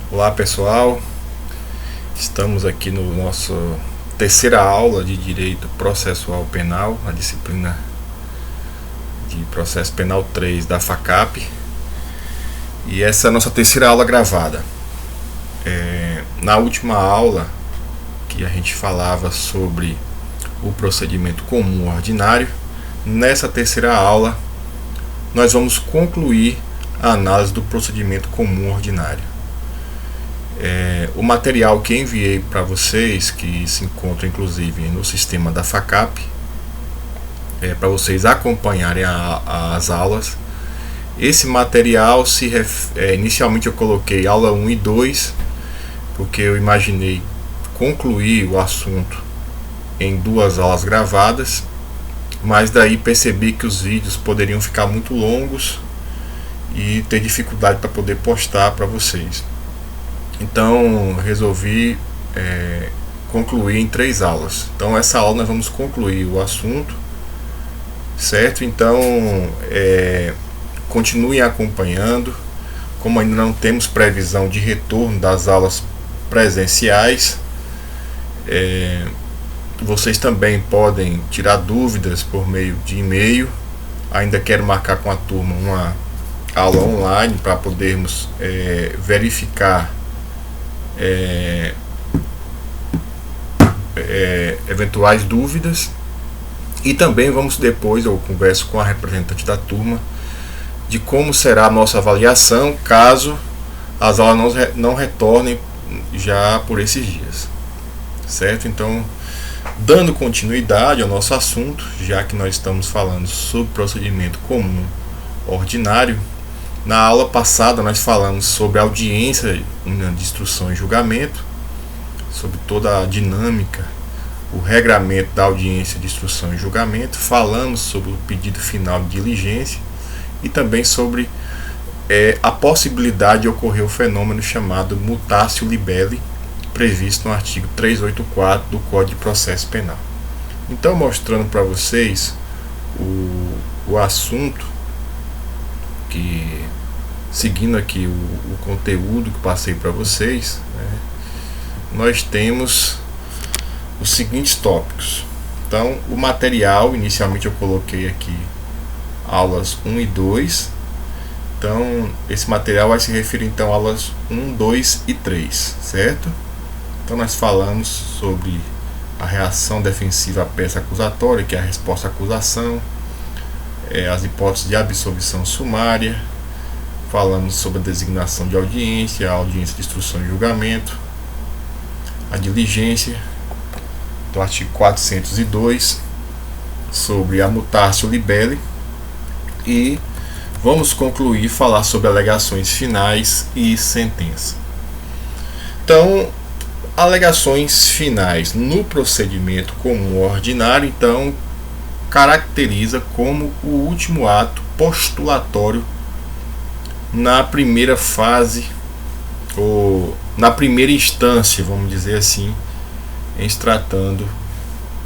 Olá pessoal, estamos aqui no nosso terceira aula de Direito Processual Penal, a disciplina de Processo Penal 3 da FACAP, e essa é a nossa terceira aula gravada. Na última aula que a gente falava sobre o procedimento comum ordinário, nessa terceira aula nós vamos concluir a análise do procedimento comum ordinário. O material que enviei para vocês, que se encontra inclusive no sistema da FACAP, para vocês acompanharem as aulas. Esse material inicialmente eu coloquei aula 1 e 2, porque eu imaginei concluir o assunto em 2 aulas gravadas, mas daí percebi que os vídeos poderiam ficar muito longos e ter dificuldade para poder postar para vocês. Então resolvi concluir em 3 aulas. Então essa aula nós vamos concluir o assunto, certo? Então continuem acompanhando. Como ainda não temos previsão de retorno das aulas presenciais, vocês também podem tirar dúvidas por meio de e-mail. Ainda quero marcar com a turma uma aula online para podermos verificar eventuais dúvidas, e também eu converso com a representante da turma de como será a nossa avaliação caso as aulas não retornem já por esses dias, certo? Então, dando continuidade ao nosso assunto, já que nós estamos falando sobre procedimento comum ordinário, na aula passada nós falamos sobre audiência de instrução e julgamento, sobre toda a dinâmica, o regramento da audiência de instrução e julgamento. Falamos sobre o pedido final de diligência e também sobre a possibilidade de ocorrer o fenômeno chamado mutatio libelli, previsto no artigo 384 do Código de Processo Penal. Então, mostrando para vocês o assunto, que seguindo aqui o conteúdo que passei para vocês, nós temos os seguintes tópicos. Então, o material, inicialmente eu coloquei aqui aulas 1 e 2. Então, esse material vai se referir então a aulas 1, 2 e 3, certo? Então, nós falamos sobre a reação defensiva à peça acusatória, que é a resposta à acusação, as hipóteses de absolvição sumária. Falamos sobre a designação de audiência, a audiência de instrução e julgamento, a diligência, do artigo 402, sobre a mutatio libelli, e vamos concluir falar sobre alegações finais e sentença. Então, alegações finais no procedimento comum ordinário, então, caracteriza como o último ato postulatório na primeira fase, ou na primeira instância, vamos dizer assim, em se tratando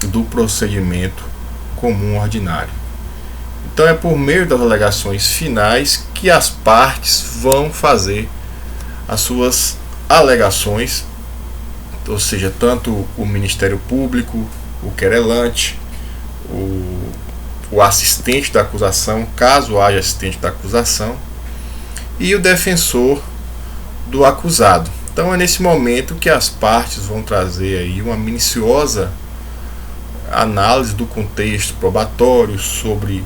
do procedimento comum ordinário. Então é por meio das alegações finais que as partes vão fazer as suas alegações, ou seja, tanto o Ministério Público, o querelante, o assistente da acusação, caso haja assistente da acusação, e o defensor do acusado. Então é nesse momento que as partes vão trazer aí uma minuciosa análise do contexto probatório, sobre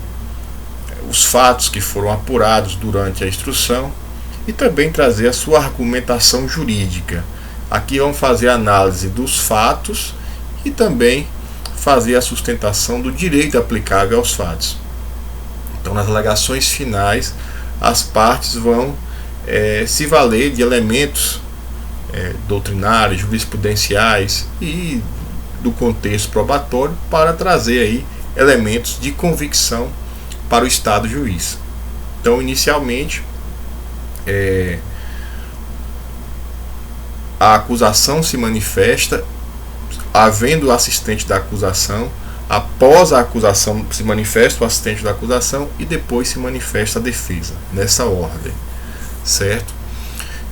os fatos que foram apurados durante a instrução, e também trazer a sua argumentação jurídica. Aqui vão fazer a análise dos fatos e também fazer a sustentação do direito aplicável aos fatos. Então, nas alegações finais, as partes vão se valer de elementos doutrinários, jurisprudenciais e do contexto probatório para trazer aí elementos de convicção para o Estado juiz. Então, inicialmente, a acusação se manifesta, havendo o assistente da acusação. Após a acusação se manifesta o assistente da acusação e depois se manifesta a defesa, nessa ordem, certo?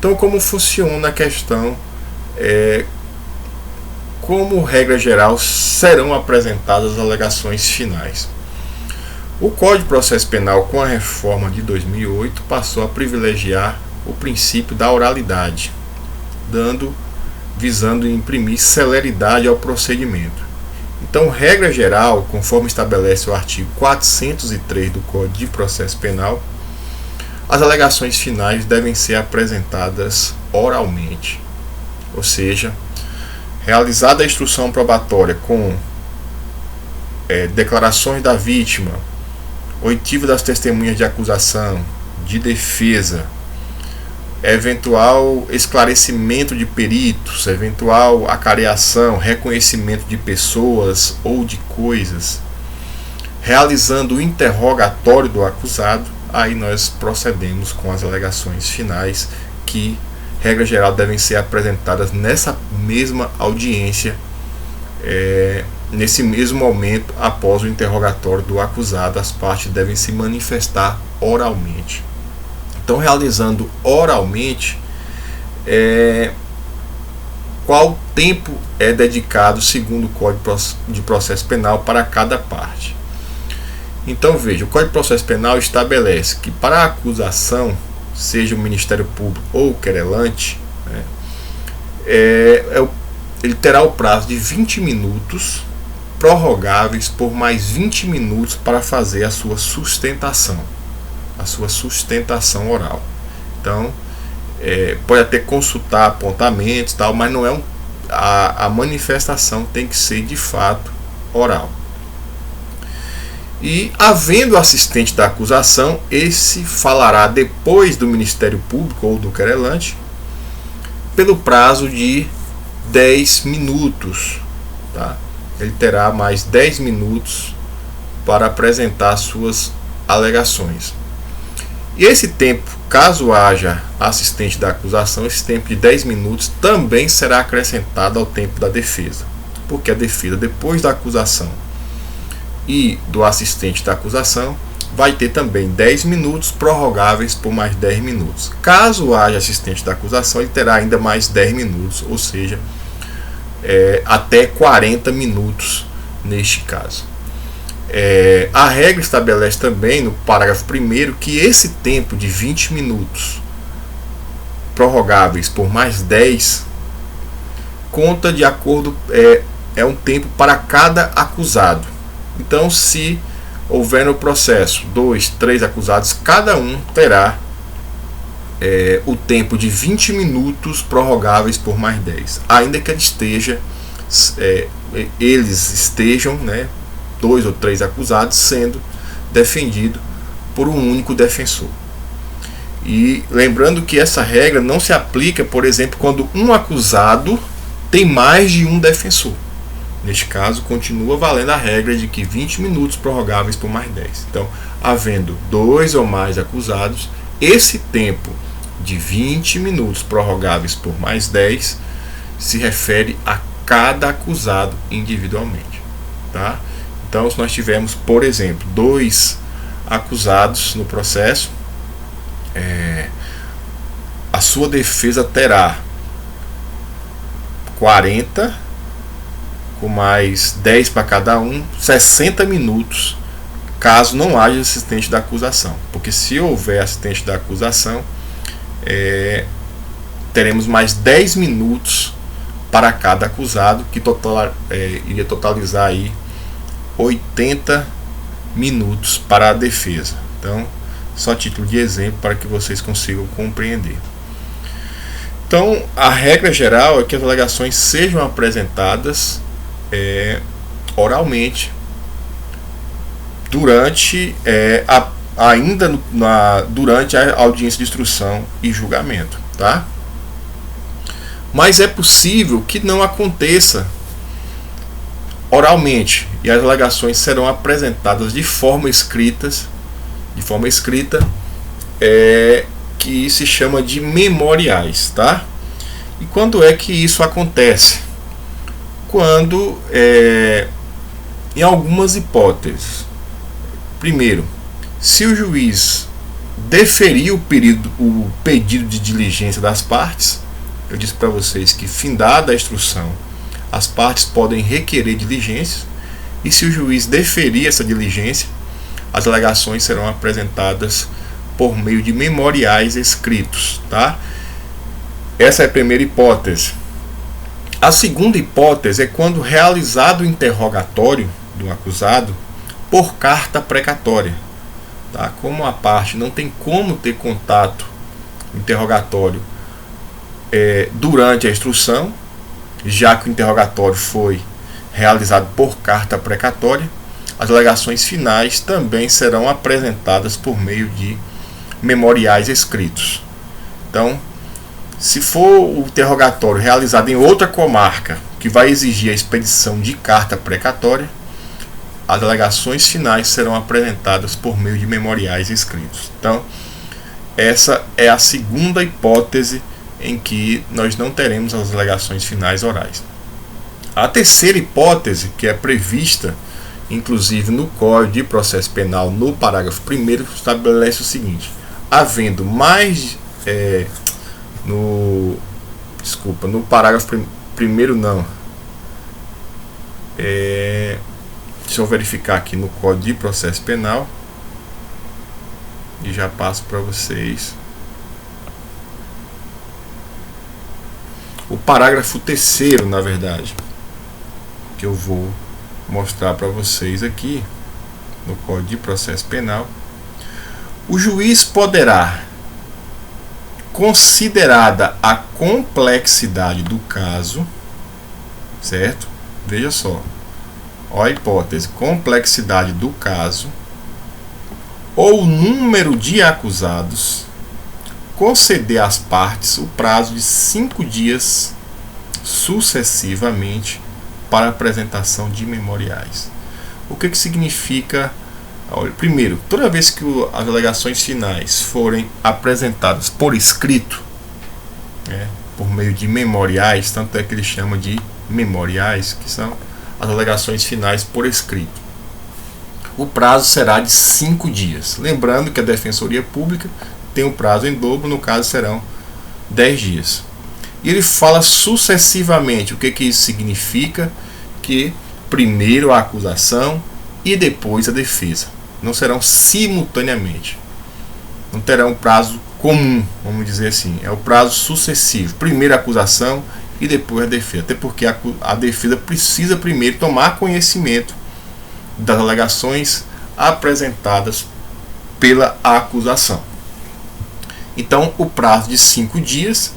Então, como funciona a questão? Como regra geral, serão apresentadas as alegações finais. O Código de Processo Penal, com a reforma de 2008, passou a privilegiar o princípio da oralidade, visando imprimir celeridade ao procedimento. Então, regra geral, conforme estabelece o artigo 403 do Código de Processo Penal, as alegações finais devem ser apresentadas oralmente, ou seja, realizada a instrução probatória com declarações da vítima, oitiva das testemunhas de acusação, de defesa, eventual esclarecimento de peritos, eventual acareação, reconhecimento de pessoas ou de coisas, realizando o interrogatório do acusado, aí nós procedemos com as alegações finais que, regra geral, devem ser apresentadas nessa mesma audiência, nesse mesmo momento após o interrogatório do acusado. As partes devem se manifestar oralmente. Então, realizando oralmente, qual tempo é dedicado segundo o Código de Processo Penal para cada parte? Então, veja, o Código de Processo Penal estabelece que para a acusação, seja o Ministério Público ou o querelante, ele terá o prazo de 20 minutos, prorrogáveis por mais 20 minutos para fazer a sua sustentação oral. Então, pode até consultar apontamentos, tal, mas não é a manifestação tem que ser de fato oral. E, havendo assistente da acusação, esse falará depois do Ministério Público ou do querelante pelo prazo de 10 minutos. Tá? Ele terá mais 10 minutos para apresentar suas alegações. E esse tempo, caso haja assistente da acusação, esse tempo de 10 minutos também será acrescentado ao tempo da defesa. Porque a defesa, depois da acusação e do assistente da acusação, vai ter também 10 minutos prorrogáveis por mais 10 minutos. Caso haja assistente da acusação, ele terá ainda mais 10 minutos, ou seja, até 40 minutos neste caso. A regra estabelece também no parágrafo 1º que esse tempo de 20 minutos prorrogáveis por mais 10 conta de acordo, é um tempo para cada acusado. Então, se houver no processo 2, 3 acusados, cada um terá o tempo de 20 minutos prorrogáveis por mais 10, ainda que eles estejam, 2 ou 3 acusados, sendo defendido por um único defensor. E lembrando que essa regra não se aplica, por exemplo, quando um acusado tem mais de um defensor. Neste caso, continua valendo a regra de que 20 minutos prorrogáveis por mais 10. Então, havendo 2 ou mais acusados, esse tempo de 20 minutos prorrogáveis por mais 10 se refere a cada acusado individualmente. Tá? Então, se nós tivermos, por exemplo, 2 acusados no processo, a sua defesa terá 40, com mais 10 para cada um, 60 minutos, caso não haja assistente da acusação. Porque se houver assistente da acusação, teremos mais 10 minutos para cada acusado, que iria totalizar aí 80 minutos para a defesa. Então, só título de exemplo para que vocês consigam compreender. Então, a regra geral é que as alegações sejam apresentadas oralmente durante durante a audiência de instrução e julgamento, tá? Mas é possível que não aconteça oralmente, e as alegações serão apresentadas de forma escrita, que se chama de memoriais, tá? E quando é que isso acontece? Quando, em algumas hipóteses, primeiro, se o juiz deferir o pedido de diligência das partes. Eu disse para vocês que, findada a instrução, as partes podem requerer diligências, e se o juiz deferir essa diligência, as alegações serão apresentadas por meio de memoriais escritos, tá? Essa é a primeira hipótese. A segunda hipótese é quando realizado o interrogatório do acusado por carta precatória, tá? Como a parte não tem como ter contato interrogatório durante a instrução, já que o interrogatório foi realizado por carta precatória, as alegações finais também serão apresentadas por meio de memoriais escritos. Então, se for o interrogatório realizado em outra comarca, que vai exigir a expedição de carta precatória, as alegações finais serão apresentadas por meio de memoriais escritos. Então, essa é a segunda hipótese em que nós não teremos as alegações finais orais. A terceira hipótese, que é prevista inclusive no Código de Processo Penal, no parágrafo 1º, estabelece o seguinte: havendo mais no parágrafo 1º não, deixa eu verificar aqui no Código de Processo Penal e já passo para vocês. O parágrafo 3º, na verdade, que eu vou mostrar para vocês aqui no Código de Processo Penal. O juiz poderá, considerada a complexidade do caso, certo? Veja só, ó a hipótese: complexidade do caso ou o número de acusados, conceder às partes o prazo de 5 dias sucessivamente para a apresentação de memoriais. O que significa? Olha, primeiro, toda vez que as alegações finais forem apresentadas por escrito, por meio de memoriais, tanto é que ele chama de memoriais, que são as alegações finais por escrito, o prazo será de 5 dias. Lembrando que a Defensoria Pública tem um prazo em dobro, no caso serão 10 dias. E ele fala sucessivamente. O que isso significa? Que primeiro a acusação e depois a defesa. Não serão simultaneamente. Não terão prazo comum, vamos dizer assim. É o prazo sucessivo. Primeiro a acusação e depois a defesa. Até porque a defesa precisa primeiro tomar conhecimento das alegações apresentadas pela acusação. Então, o prazo de 5 dias.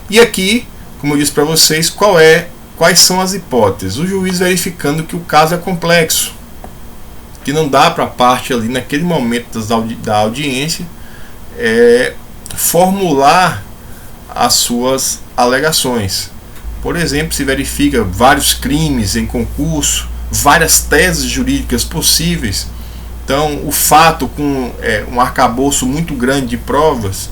E aqui, como eu disse para vocês, quais são as hipóteses? O juiz verificando que o caso é complexo, que não dá para a parte ali naquele momento da audiência formular as suas alegações. Por exemplo, se verifica vários crimes em concurso, várias teses jurídicas possíveis. Então, o fato com um arcabouço muito grande de provas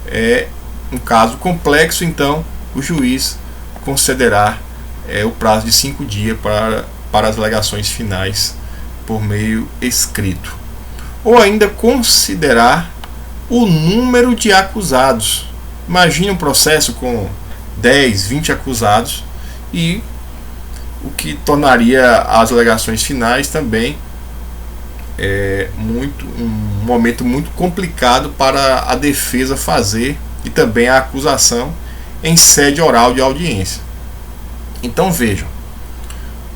é um caso complexo. Então, o juiz concederá o prazo de 5 dias para as alegações finais por meio escrito. Ou ainda considerar o número de acusados. Imagine um processo com 10, 20 acusados, e o que tornaria as alegações finais também um momento muito complicado para a defesa fazer, e também a acusação em sede oral de audiência. Então vejam,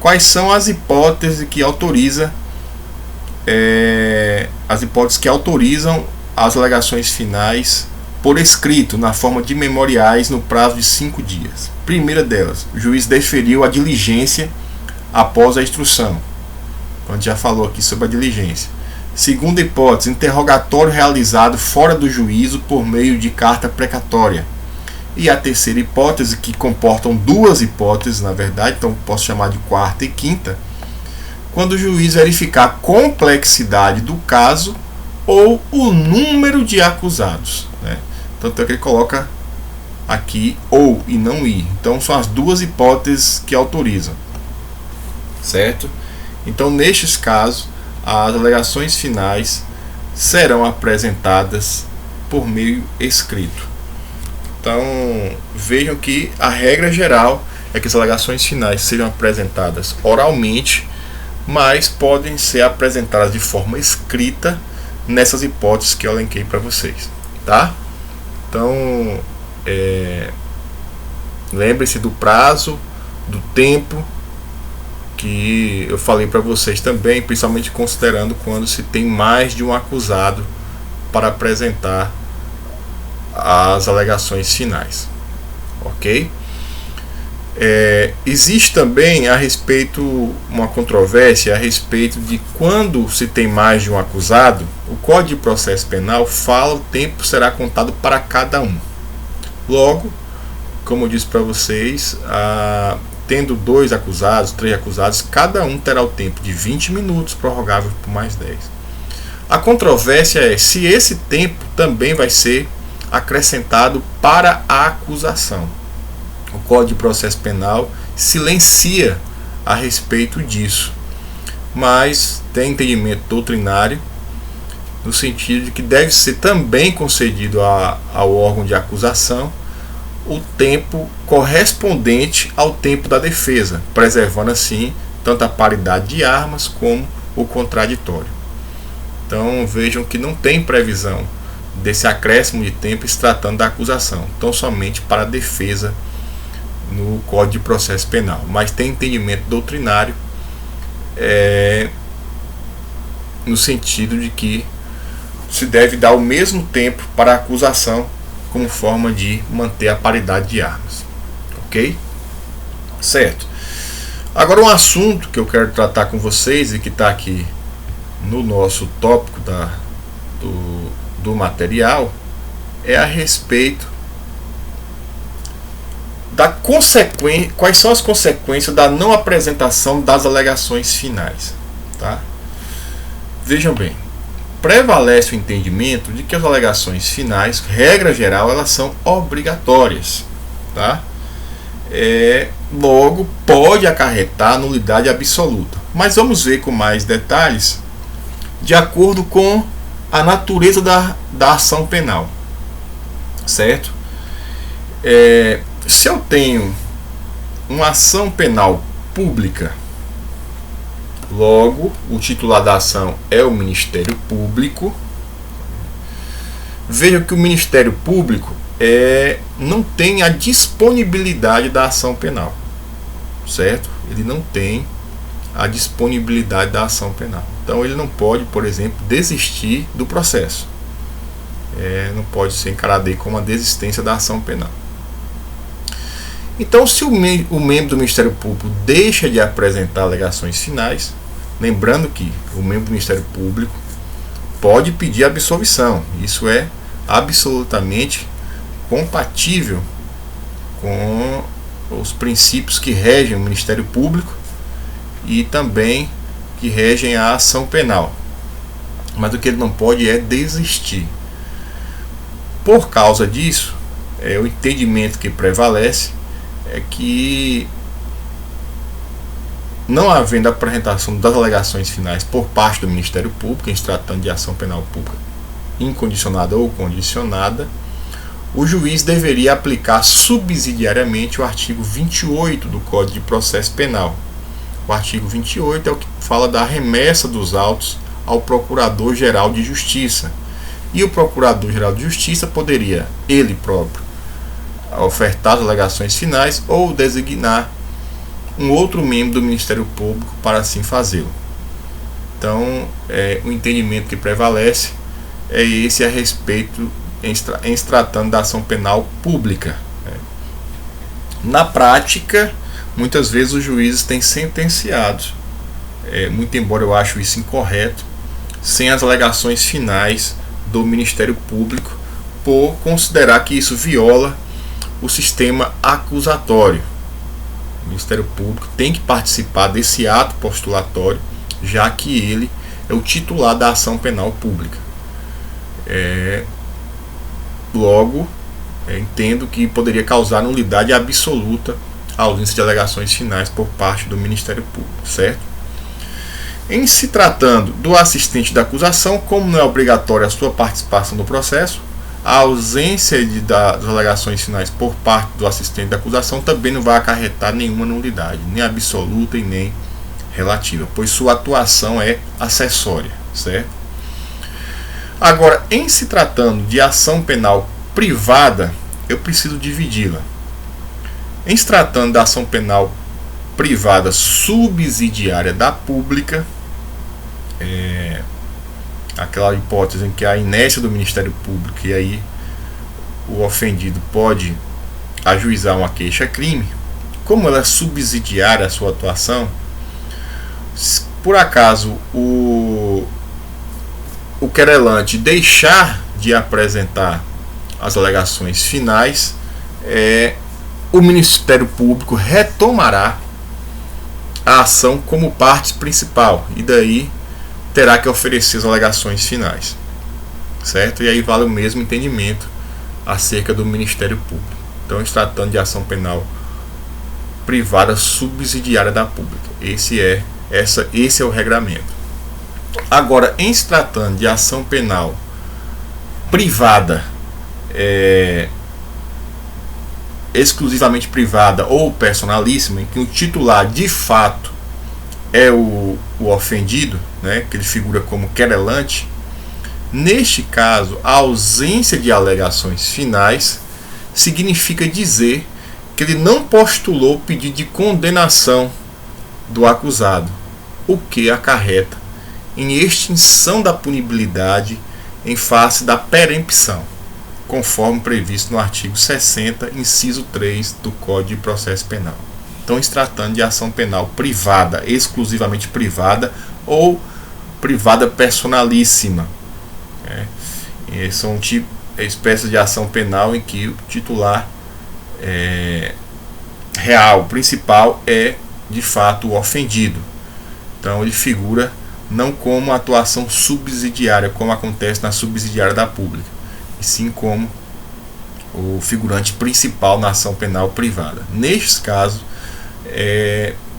quais são as hipóteses que autorizam as alegações finais por escrito, na forma de memoriais, no prazo de 5 dias. Primeira delas, o juiz deferiu a diligência após a instrução. A gente já falou aqui sobre a diligência. Segunda hipótese, interrogatório realizado fora do juízo por meio de carta precatória. E a terceira hipótese, que comportam duas hipóteses, na verdade, então posso chamar de quarta e quinta, quando o juiz verificar a complexidade do caso ou o número de acusados, Tanto é que ele coloca aqui ou e não e. Então são as duas hipóteses que autorizam, certo? Então, nestes casos, as alegações finais serão apresentadas por meio escrito. Então, vejam que a regra geral é que as alegações finais sejam apresentadas oralmente, mas podem ser apresentadas de forma escrita nessas hipóteses que eu elenquei para vocês, tá? Então, lembre-se do prazo, do tempo que eu falei para vocês também, principalmente considerando quando se tem mais de um acusado para apresentar as alegações finais, ok? Existe também uma controvérsia a respeito de quando se tem mais de um acusado. O Código de Processo Penal fala o tempo será contado para cada um. Logo, como eu disse para vocês, tendo 2 acusados, 3 acusados, cada um terá o tempo de 20 minutos, prorrogável por mais 10. A controvérsia é se esse tempo também vai ser acrescentado para a acusação. O Código de Processo Penal silencia a respeito disso, mas tem entendimento doutrinário no sentido de que deve ser também concedido ao órgão de acusação o tempo correspondente ao tempo da defesa, preservando assim tanto a paridade de armas como o contraditório. Então vejam que não tem previsão desse acréscimo de tempo se tratando da acusação, tão somente para a defesa no Código de Processo Penal, mas tem entendimento doutrinário no sentido de que se deve dar o mesmo tempo para a acusação como forma de manter a paridade de armas, ok? Certo. Agora um assunto que eu quero tratar com vocês e que está aqui no nosso tópico do material é a respeito da consequência, quais são as consequências da não apresentação das alegações finais, tá? Vejam bem, prevalece o entendimento de que as alegações finais, regra geral, elas são obrigatórias, tá? Logo, pode acarretar nulidade absoluta, mas vamos ver com mais detalhes de acordo com a natureza da ação penal, certo? Se eu tenho uma ação penal pública, logo o titular da ação é o Ministério Público. Veja que o Ministério Público não tem a disponibilidade da ação penal, certo? Ele não tem a disponibilidade da ação penal. Então ele não pode, por exemplo, desistir do processo. Não pode ser encarado aí como a desistência da ação penal. Então, se o membro do Ministério Público deixa de apresentar alegações finais, lembrando que o membro do Ministério Público pode pedir absolvição. Isso é absolutamente compatível com os princípios que regem o Ministério Público e também que regem a ação penal. Mas o que ele não pode é desistir. Por causa disso, o entendimento que prevalece é que, não havendo apresentação das alegações finais por parte do Ministério Público, em se tratando de ação penal pública incondicionada ou condicionada, o juiz deveria aplicar subsidiariamente o artigo 28 do Código de Processo Penal. O artigo 28 é o que fala da remessa dos autos ao Procurador-Geral de Justiça. E o Procurador-Geral de Justiça poderia, ele próprio, ofertar as alegações finais ou designar um outro membro do Ministério Público para assim fazê-lo. Então, o entendimento que prevalece é esse a respeito em se tratando da ação penal pública. Na prática, muitas vezes os juízes têm sentenciado, muito embora eu acho isso incorreto, sem as alegações finais do Ministério Público, por considerar que isso viola o sistema acusatório. O Ministério Público tem que participar desse ato postulatório, já que ele é o titular da ação penal pública. Logo, entendo que poderia causar nulidade absoluta a ausência de alegações finais por parte do Ministério Público, certo? Em se tratando do assistente da acusação, como não é obrigatória a sua participação no processo, a ausência das alegações finais por parte do assistente da acusação também não vai acarretar nenhuma nulidade, nem absoluta e nem relativa, pois sua atuação é acessória, certo? Agora, em se tratando de ação penal privada, eu preciso dividi-la. Em se tratando da ação penal privada subsidiária da pública, aquela hipótese em que a inércia do Ministério Público e aí o ofendido pode ajuizar uma queixa-crime, como ela é subsidiária à sua atuação, por acaso o querelante deixar de apresentar as alegações finais, o Ministério Público retomará a ação como parte principal e daí terá que oferecer as alegações finais, certo? E aí vale o mesmo entendimento acerca do Ministério Público. Então, se tratando de ação penal privada subsidiária da pública, esse é o regramento. Agora, em se tratando de ação penal privada, exclusivamente privada ou personalíssima, em que o titular de fato é o ofendido, né, que ele figura como querelante, neste caso, a ausência de alegações finais significa dizer que ele não postulou pedido de condenação do acusado, o que acarreta em extinção da punibilidade em face da perempção, conforme previsto no artigo 60, inciso 3 do Código de Processo Penal. Então, se tratando de ação penal privada, exclusivamente privada ou privada personalíssima, são espécies de ação penal em que o titular real, principal, é de fato o ofendido. Então, ele figura não como atuação subsidiária, como acontece na subsidiária da pública, e sim como o figurante principal na ação penal privada. Nestes casos,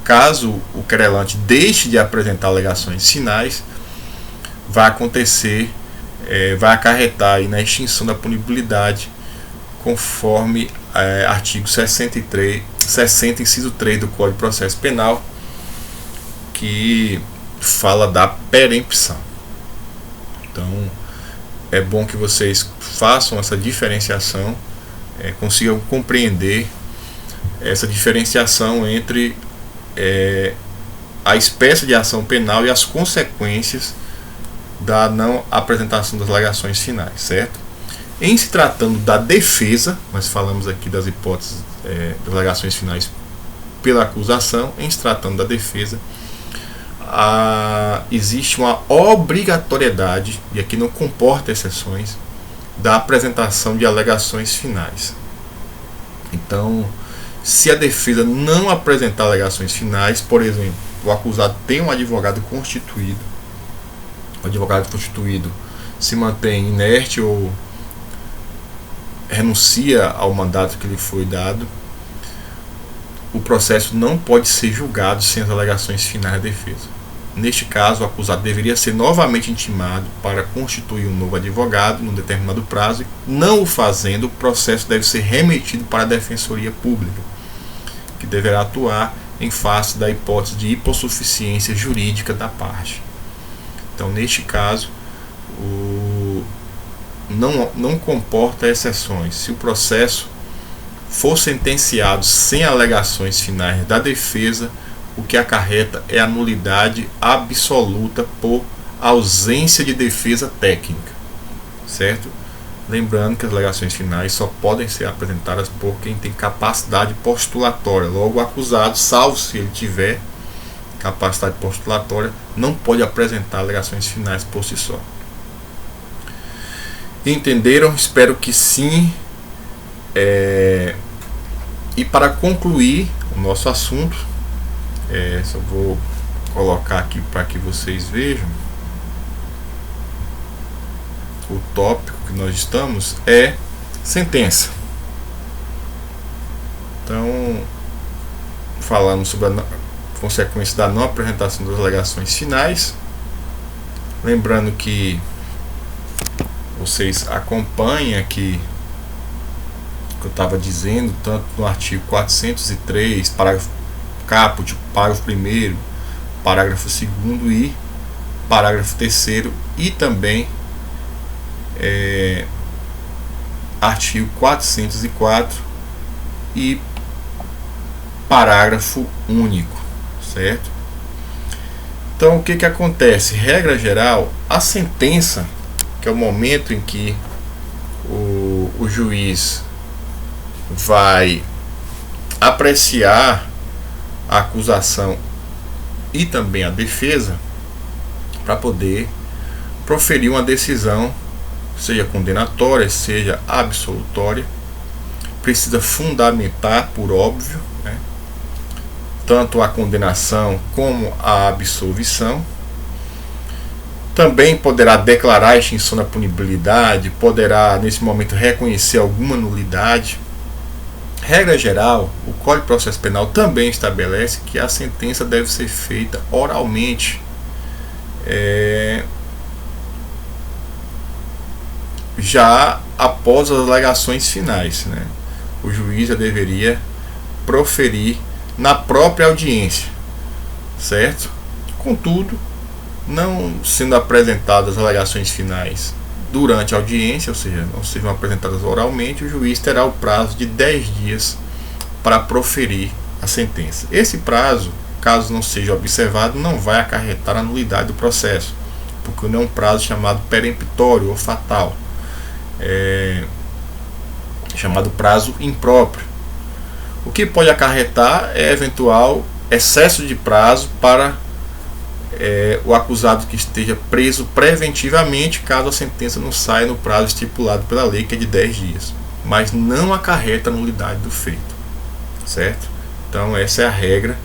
caso o querelante deixe de apresentar alegações finais, vai acontecer, vai acarretar aí na extinção da punibilidade, conforme artigo 60, inciso 3 do Código de Processo Penal, que fala da perempção. Então, é bom que vocês façam essa diferenciação, consigam compreender essa diferenciação entre a espécie de ação penal e as consequências da não apresentação das alegações finais, certo? Em se tratando da defesa, nós falamos aqui das hipóteses das alegações finais pela acusação. Em se tratando da defesa, existe uma obrigatoriedade, e aqui não comporta exceções, da apresentação de alegações finais. Então, se a defesa não apresentar alegações finais, por exemplo, o acusado tem um advogado constituído, o advogado constituído se mantém inerte ou renuncia ao mandato que lhe foi dado, o processo não pode ser julgado sem as alegações finais da defesa. Neste caso, o acusado deveria ser novamente intimado para constituir um novo advogado num determinado prazo. Não o fazendo, o processo deve ser remetido para a Defensoria Pública, que deverá atuar em face da hipótese de hipossuficiência jurídica da parte. Então, neste caso, não comporta exceções. Se o processo for sentenciado sem alegações finais da defesa, o que acarreta é a nulidade absoluta por ausência de defesa técnica, certo? Lembrando que as alegações finais só podem ser apresentadas por quem tem capacidade postulatória. Logo, o acusado, salvo se ele tiver capacidade postulatória, não pode apresentar alegações finais por si só. Entenderam? Espero que sim. E para concluir o nosso assunto, só vou colocar aqui para que vocês vejam o tópico que nós estamos, é sentença. Então, falamos sobre consequência da não apresentação das alegações finais. Lembrando que vocês acompanhem aqui o que eu estava dizendo, tanto no artigo 403, parágrafo caput, parágrafo 1º, parágrafo 2º e parágrafo 3º, e também artigo 404 e parágrafo único, certo? Então, o que acontece? Regra geral, a sentença, que é o momento em que o juiz vai apreciar a acusação e também a defesa para poder proferir uma decisão, seja condenatória, seja absolutória, precisa fundamentar, por óbvio, né, tanto a condenação como a absolvição. Também poderá declarar a extinção da punibilidade, poderá nesse momento reconhecer alguma nulidade. Regra geral, o Código de Processo Penal também estabelece que a sentença deve ser feita oralmente, já após as alegações finais, né? O juiz já deveria proferir na própria audiência, certo? Contudo, não sendo apresentadas as alegações finais durante a audiência, ou seja, não sejam apresentadas oralmente, o juiz terá o prazo de 10 dias para proferir a sentença. Esse prazo, caso não seja observado, não vai acarretar a nulidade do processo, porque não é um prazo chamado peremptório ou fatal, chamado prazo impróprio. O que pode acarretar é eventual excesso de prazo para o acusado que esteja preso preventivamente, caso a sentença não saia no prazo estipulado pela lei, que é de 10 dias. Mas não acarreta a nulidade do feito, certo? Então essa é a regra.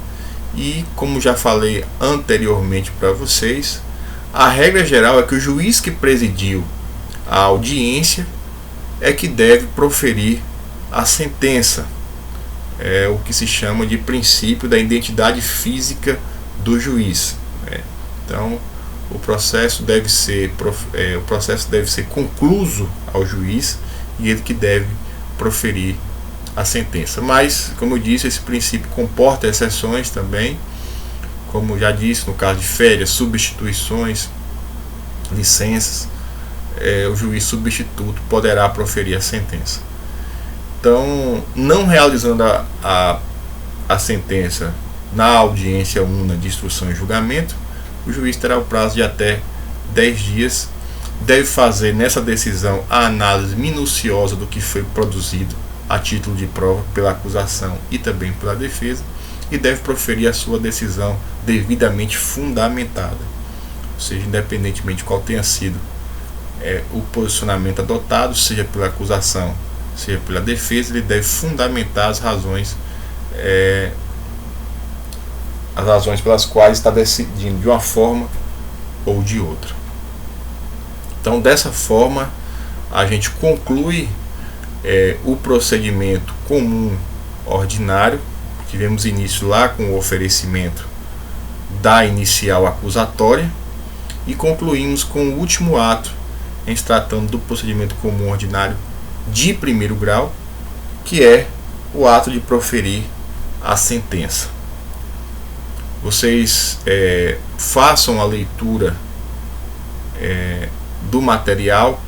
E como já falei anteriormente para vocês, a regra geral é que o juiz que presidiu a audiência é que deve proferir a sentença. É o que se chama de princípio da identidade física do juiz. Então, o processo deve ser concluso ao juiz e ele que deve proferir a sentença. Mas, como eu disse, esse princípio comporta exceções também, como já disse, no caso de férias, substituições, licenças, o juiz substituto poderá proferir a sentença. Então, não realizando a sentença na audiência una de instrução e julgamento, o juiz terá o prazo de até 10 dias, deve fazer nessa decisão a análise minuciosa do que foi produzido a título de prova pela acusação e também pela defesa, e deve proferir a sua decisão devidamente fundamentada, ou seja, independentemente de qual tenha sido o posicionamento adotado, seja pela acusação, seja pela defesa, ele deve fundamentar as razões pelas quais está decidindo de uma forma ou de outra. Então, dessa forma, a gente conclui o procedimento comum ordinário. Tivemos início lá com o oferecimento da inicial acusatória e concluímos com o último ato, em se tratando do procedimento comum ordinário de primeiro grau, que é o ato de proferir a sentença. Vocês façam a leitura do material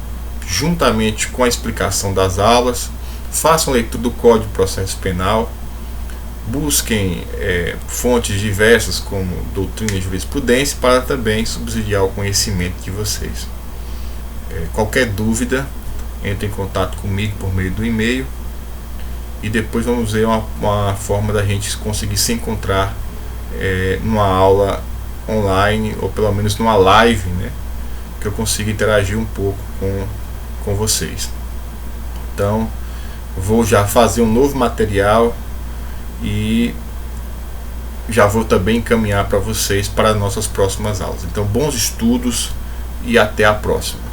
juntamente com a explicação das aulas, façam a leitura do Código de Processo Penal, busquem fontes diversas como doutrina e jurisprudência para também subsidiar o conhecimento de vocês. Qualquer dúvida, entre em contato comigo por meio do e-mail e depois vamos ver uma forma da gente conseguir se encontrar numa aula online ou pelo menos numa live, né, que eu consiga interagir um pouco com vocês. Então vou já fazer um novo material e já vou também encaminhar para vocês para nossas próximas aulas. Então, bons estudos e até a próxima.